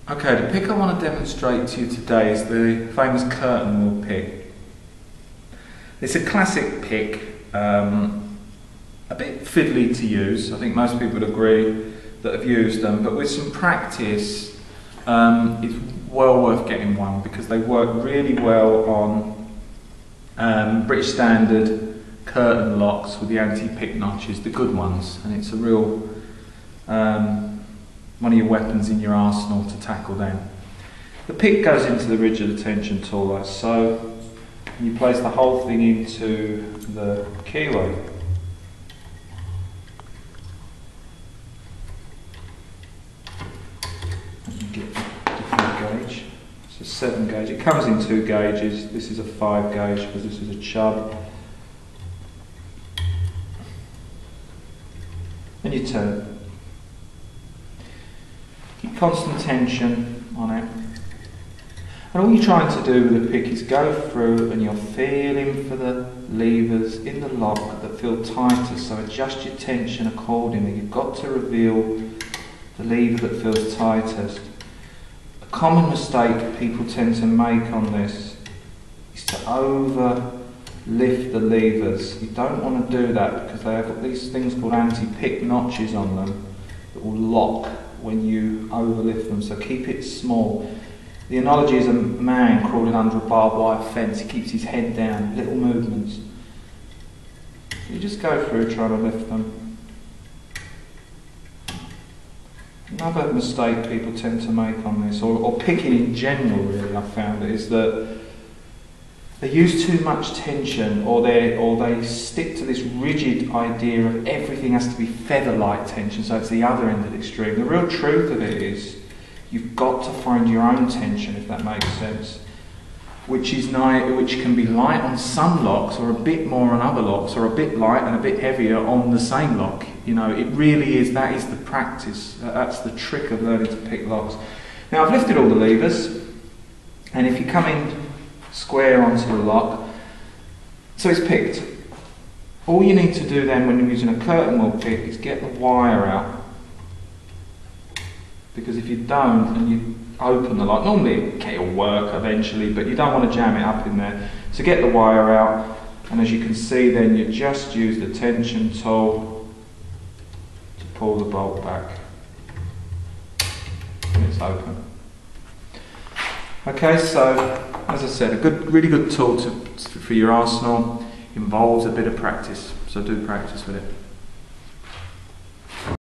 Okay, the pick I want to demonstrate to you today is the famous curtain wheel pick. It's a classic pick, a bit fiddly to use. I think most people would agree that have used them, but with some practice it's well worth getting one because they work really well on British standard curtain locks with the anti-pick notches, the good ones, and it's a real one of your weapons in your arsenal to tackle them. The pick goes into the ridge of the tension tool like so. You place the whole thing into the keyway. And you get a different gauge. It's a 7 gauge. It comes in 2 gauges. This is a 5 gauge because this is a Chubb. And you turn. Keep constant tension on it. And all you're trying to do with the pick is go through and you're feeling for the levers in the lock that feel tighter, so adjust your tension accordingly. You've got to reveal the lever that feels tightest. A common mistake people tend to make on this is to lift the levers. You don't want to do that because they have got these things called anti-pick notches on them that will lock when you overlift them, so keep it small. The analogy is a man crawling under a barbed wire fence. He keeps his head down, little movements. You just go through trying to lift them. Another mistake people tend to make on this, or picking in general really, I've found, is that they use too much tension, or they stick to this rigid idea of everything has to be feather-like tension, so it's the other end of the extreme. The real truth of it is you've got to find your own tension, if that makes sense, which can be light on some locks, or a bit more on other locks, or a bit light and a bit heavier on the same lock. You know, it really is, that is the practice, that's the trick of learning to pick locks. Now I've lifted all the levers, and if you come in square onto the lock, so it's picked. All you need to do then when you're using a curtain wheel pick is get the wire out, because if you don't and you open the lock, normally it'll work eventually, but you don't want to jam it up in there. So get the wire out, and as you can see then you just use the tension tool to pull the bolt back and it's open. Okay, so as I said, a really good tool for your arsenal. Involves a bit of practice, so do practice with it.